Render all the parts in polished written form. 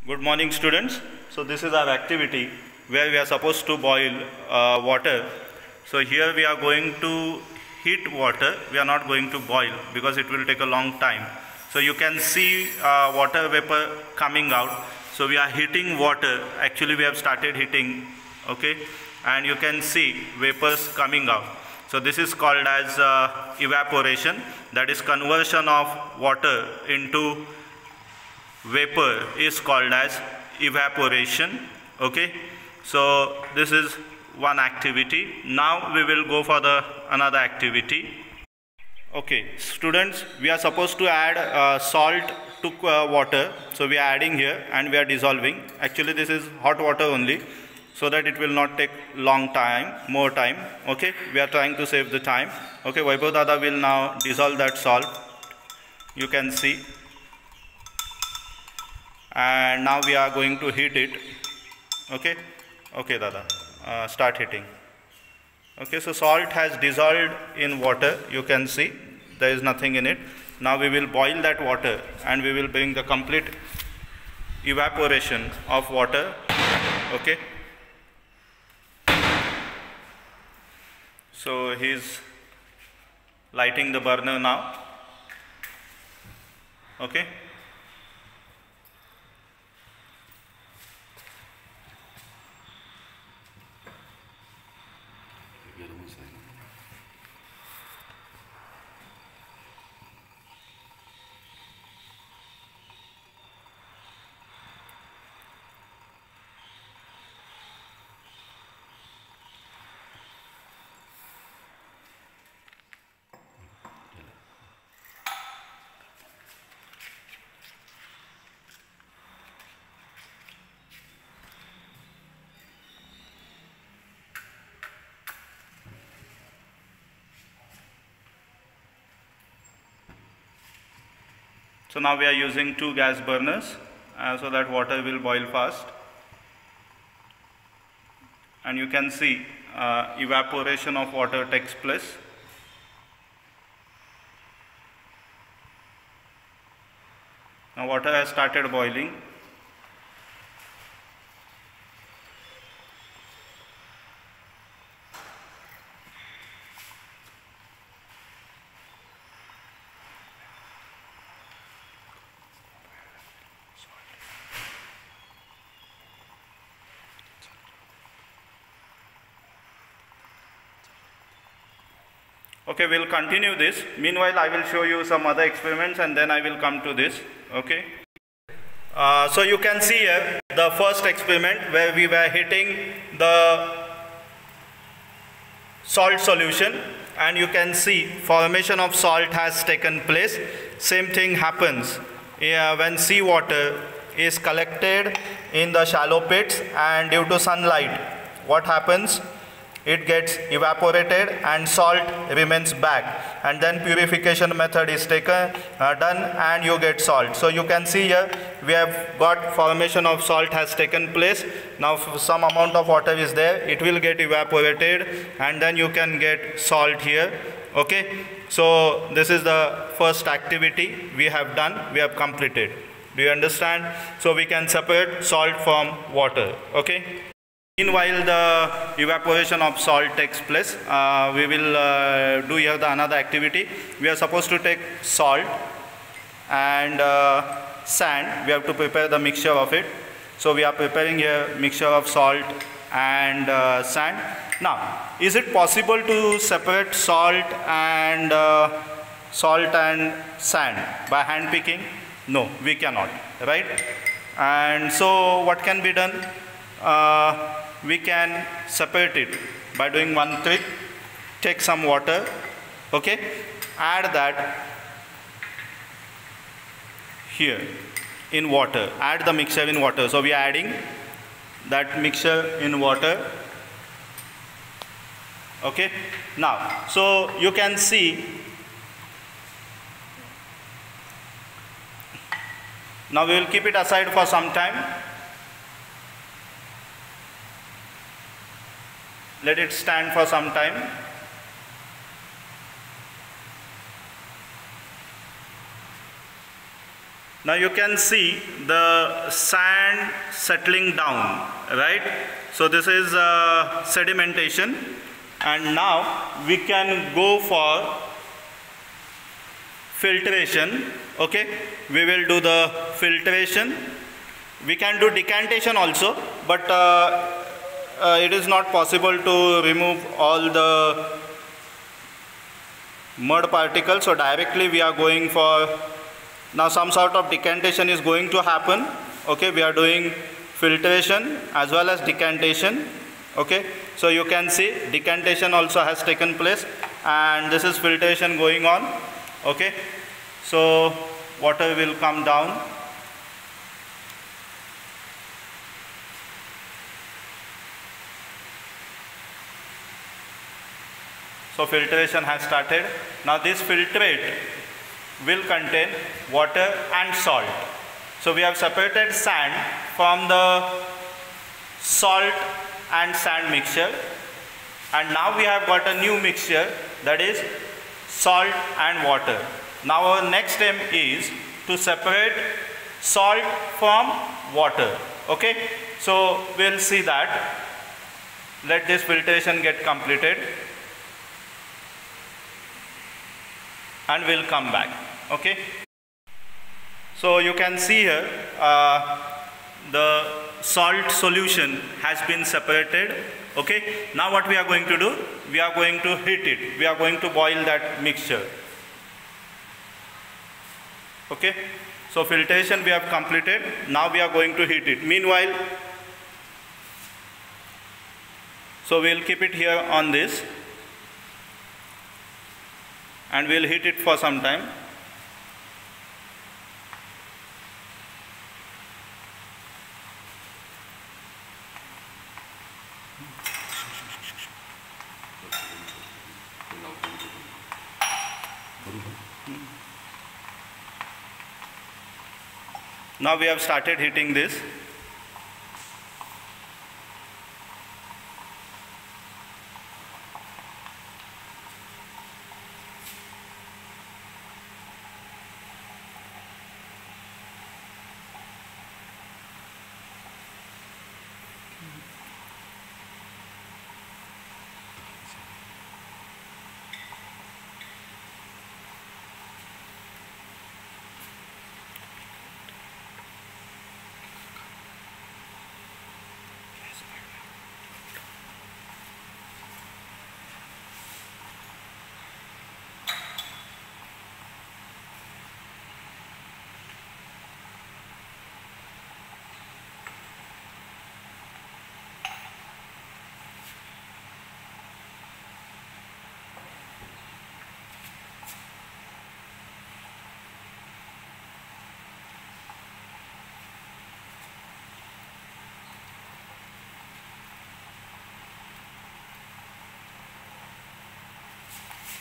Good morning, students. So this is our activity where we are supposed to boil water. So here we are going to heat water. We are not going to boil because it will take a long time. So you can see water vapor coming out. So we are heating water. Actually we have started heating, okay, and you can see vapors coming out. So this is called as evaporation, that is conversion of water into vapor is called as evaporation. Okay, so this is one activity. Now we will go for the another activity. Okay, students, we are supposed to add salt to water. So we are adding here and we are dissolving. Actually this is hot water only, so that it will not take more time. Okay, we are trying to save the time. Okay, Vaibhav Dada will now dissolve that salt. You can see. And now we are going to heat it. Okay, Dada, start heating. Okay, so salt has dissolved in water. You can see there is nothing in it. Now we will boil that water and we will bring the complete evaporation of water. Okay, so he is lighting the burner now. Okay, so now we are using 2 gas burners so that water will boil fast. And you can see evaporation of water takes place. Now water has started boiling. Okay, we'll continue this. Meanwhile, I will show you some other experiments and then I will come to this. Okay. So you can see here the first experiment where we were heating the salt solution, and you can see formation of salt has taken place. Same thing happens when seawater is collected in the shallow pits, and due to sunlight, what happens? It gets evaporated and salt remains back, and then purification method is done and you get salt. So you can see here we have got formation of salt has taken place. Now some amount of water is there, it will get evaporated and then you can get salt here. Okay, so this is the first activity we have done, we have completed. Do you understand? So we can separate salt from water. Okay. Meanwhile, the evaporation of salt takes place. We will do here the another activity. We are supposed to take salt and sand. We have to prepare the mixture of it. So we are preparing here mixture of salt and sand. Now, is it possible to separate salt and sand by hand picking? No, we cannot, right? And so what can be done? We can separate it by doing one trick. Take some water, okay, add that here in water, add the mixture in water. So we are adding that mixture in water. Okay, now so you can see, now we will keep it aside for some time. Let it stand for some time. Now you can see the sand settling down, right? So this is sedimentation, and now we can go for filtration. Okay, we will do the filtration. We can do decantation also, but it is not possible to remove all the mud particles, so directly we are going for, now some sort of decantation is going to happen. Okay, we are doing filtration as well as decantation. Okay, so you can see decantation also has taken place, and this is filtration going on. Okay, so water will come down. So filtration has started. Now this filtrate will contain water and salt. So we have separated sand from the salt and sand mixture, and now we have got a new mixture, that is salt and water. Now our next aim is to separate salt from water. Okay, so we'll see that. Let this filtration get completed, and we'll come back. Okay, so you can see here the salt solution has been separated. Okay, now what we are going to do, we are going to heat it, we are going to boil that mixture. Okay, so filtration we have completed, now we are going to heat it. Meanwhile, so we will keep it here on this, and we will heat it for some time. Now we have started heating this.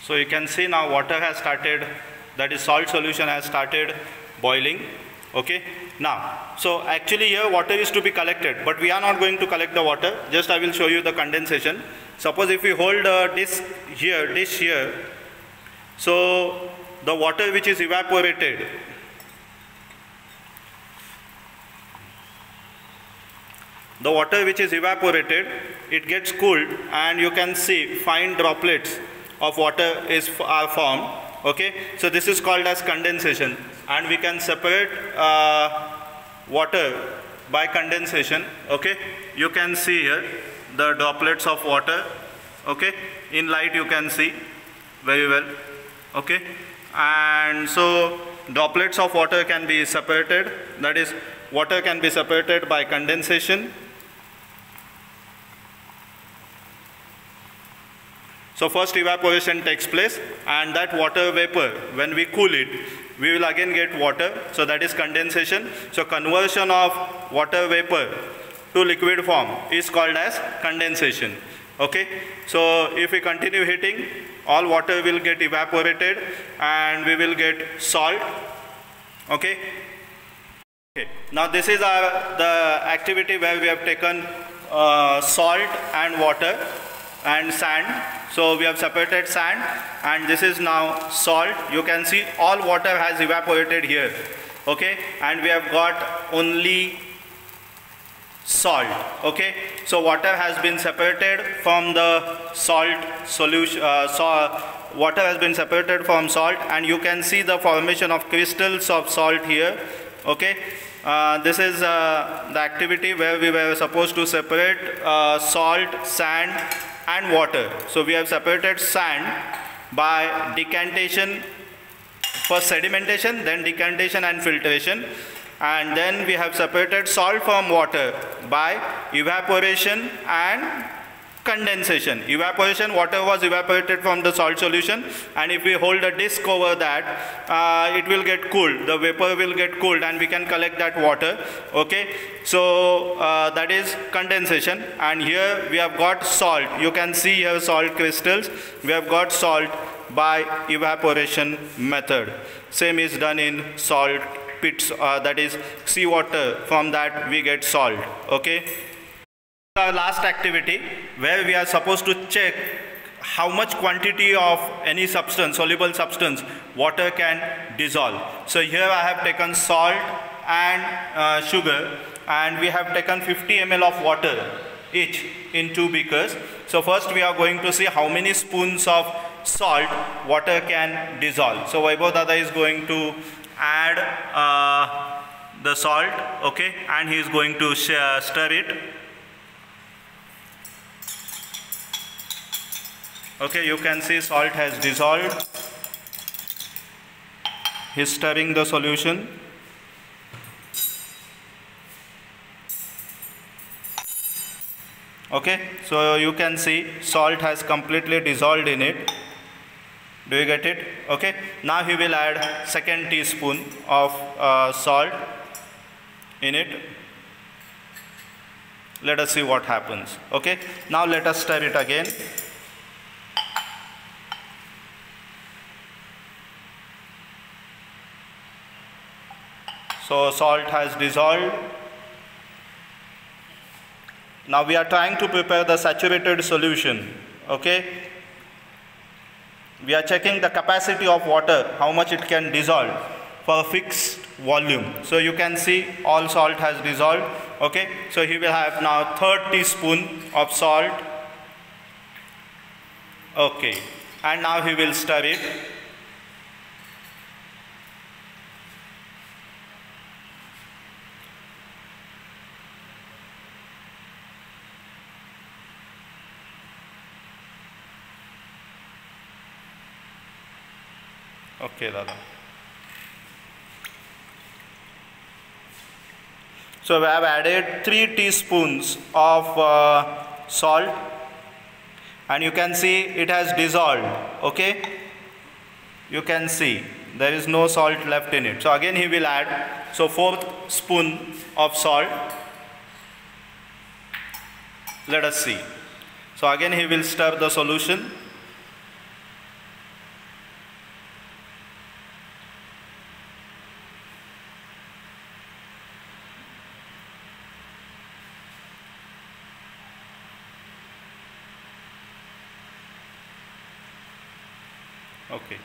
So you can see now water has started, that is salt solution has started boiling. Okay, now, so actually here water is to be collected, but we are not going to collect the water, just I will show you the condensation. Suppose if we hold a dish here, so the water which is evaporated, it gets cooled, and you can see fine droplets of water are formed. Okay, so this is called as condensation, and we can separate water by condensation. Okay, you can see here the droplets of water. Okay, in light you can see very well. Okay, and so droplets of water can be separated, that is water can be separated by condensation. So first evaporation takes place, and that water vapor, when we cool it, we will again get water, so that is condensation. So conversion of water vapor to liquid form is called as condensation. Okay, so if we continue heating, all water will get evaporated and we will get salt. Okay. Okay, now this is the activity where we have taken salt and water and sand. So we have separated sand, and this is now salt. You can see all water has evaporated here. okay, and we have got only salt. Okay, so water has been separated from the salt solution, water has been separated from salt, and you can see the formation of crystals of salt here. Okay, this is the activity where we were supposed to separate salt, sand and water. So we have separated sand by decantation, first sedimentation, then decantation and filtration, and then we have separated salt from water by evaporation and condensation. Evaporation, water was evaporated from the salt solution, and if we hold a disc over that, it will get cooled, the vapor will get cooled, and we can collect that water. Okay, so that is condensation. And here we have got salt, you can see here salt crystals, we have got salt by evaporation method. Same is done in salt pits, that is seawater, from that we get salt. Okay, our last activity where we are supposed to check how much quantity of any substance, soluble substance, water can dissolve. So here I have taken salt and sugar, and we have taken 50 ml of water each in 2 beakers. So first we are going to see how many spoons of salt water can dissolve. So Vaibhav Dada is going to add the salt, okay, and he is going to stir it. Okay, you can see salt has dissolved. He is stirring the solution. Okay, so you can see salt has completely dissolved in it. Do you get it? Okay, now he will add second teaspoon of salt in it. Let us see what happens. Okay, now let us stir it again. So salt has dissolved. Now we are trying to prepare the saturated solution. Okay, we are checking the capacity of water, how much it can dissolve for a fixed volume. So you can see all salt has dissolved. Okay, so he will have now third teaspoon of salt. Okay, and now he will stir it. Okay, Dada. So we have added 3 teaspoons of salt, and you can see it has dissolved. Okay, you can see there is no salt left in it. So again he will add, so 4th spoon of salt. Let us see. So again he will stir the solution. Okay,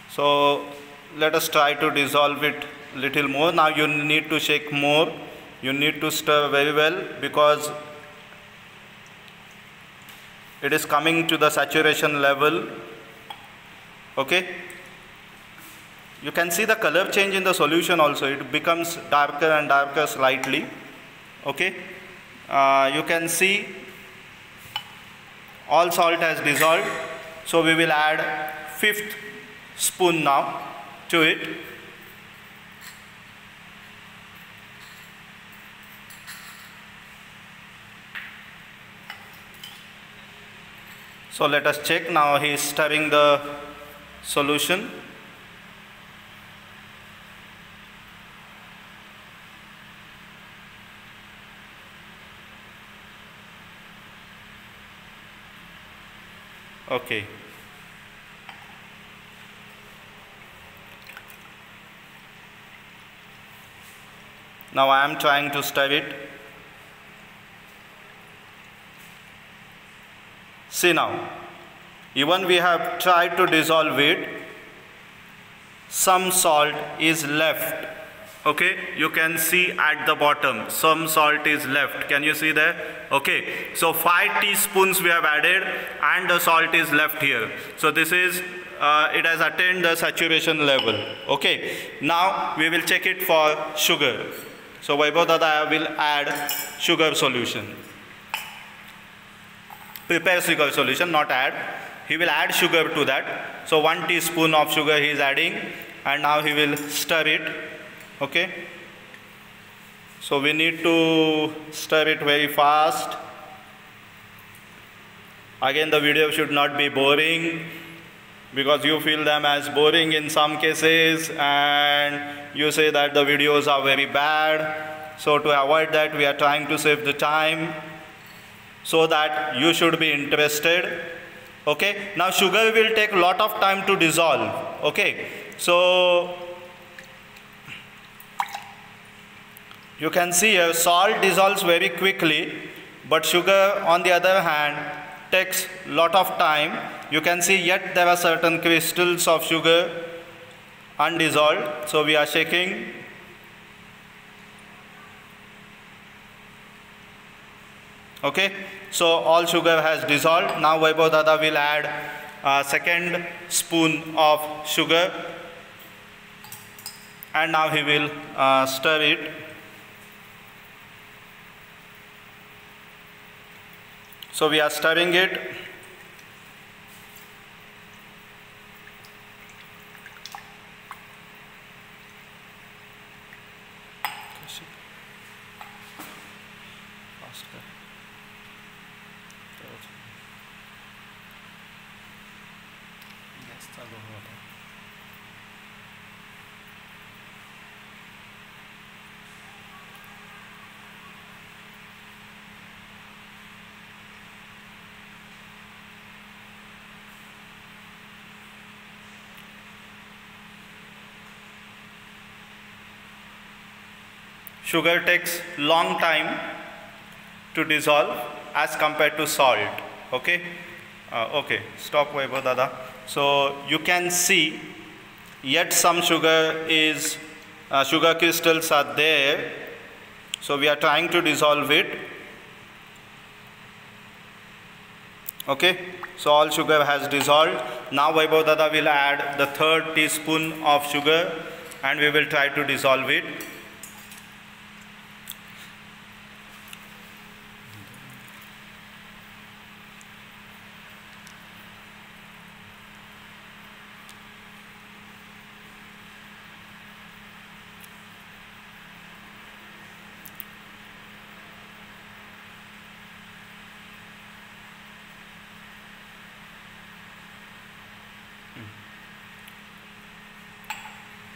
so let us try to dissolve it little more. Now you need to shake more, you need to stir very well, because it is coming to the saturation level. Okay, you can see the color change in the solution also, it becomes darker and darker slightly. Okay, you can see all salt has dissolved. So we will add 5th spoon now to it. So let us check. Now he is stirring the solution. Okay. Now I am trying to stir it. See now, even we have tried to dissolve it, some salt is left. Okay, you can see at the bottom some salt is left. Can you see there? Okay, so 5 teaspoons we have added and the salt is left here. So this is it has attained the saturation level. Okay, now we will check it for sugar. So Vaibhav Dada will add sugar solution. Prepare sugar solution, not add. He will add sugar to that. So 1 teaspoon of sugar he is adding, and now he will stir it. Okay, so we need to stir it very fast. Again, the video should not be boring, because you feel them as boring in some cases and you say that the videos are very bad. So to avoid that, we are trying to save the time so that you should be interested. Okay, now sugar will take a lot of time to dissolve. Okay, so you can see here salt dissolves very quickly, but sugar on the other hand takes a lot of time. You can see yet there are certain crystals of sugar undissolved. So we are shaking. Okay, so all sugar has dissolved. Now Vaibhav Dada will add a second spoon of sugar, and now he will stir it. So we are stirring it. Sugar takes long time to dissolve as compared to salt. Okay, okay, stop Vaibhav Dada. So you can see yet some sugar is sugar crystals are there. So we are trying to dissolve it. Okay, so all sugar has dissolved. Now Vaibhav Dada will add the 3rd teaspoon of sugar, and we will try to dissolve it.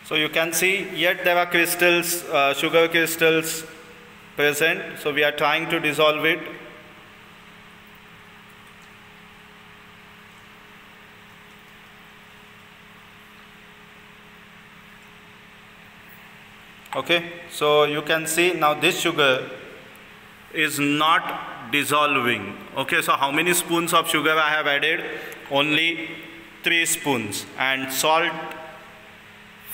So you can see yet there are crystals, sugar crystals present. So we are trying to dissolve it. Okay, so you can see now this sugar is not dissolving. Okay, so how many spoons of sugar I have added? Only 3 spoons, and salt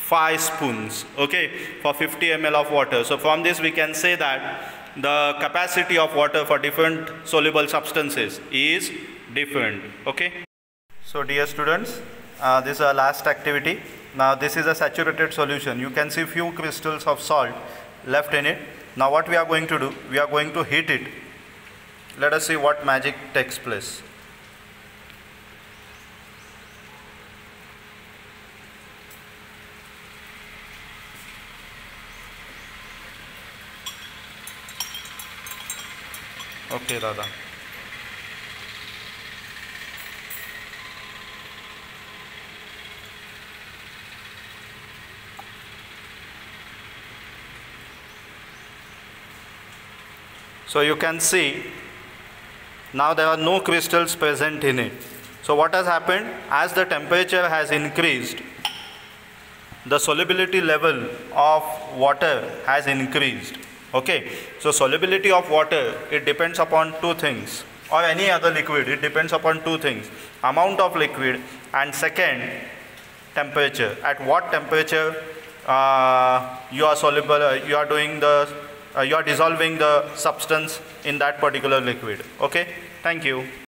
5 spoons, okay, for 50 ml of water. So from this we can say that the capacity of water for different soluble substances is different. Okay, so dear students, this is our last activity. Now this is a saturated solution. You can see few crystals of salt left in it. Now what we are going to do, we are going to heat it. Let us see what magic takes place. Okay, Dada. So you can see now there are no crystals present in it. So what has happened? As the temperature has increased, the solubility level of water has increased. Okay, so solubility of water, it depends upon 2 things, or any other liquid, it depends upon 2 things: amount of liquid, and second, temperature, at what temperature you are soluble, you are doing the, you are dissolving the substance in that particular liquid. Okay, thank you.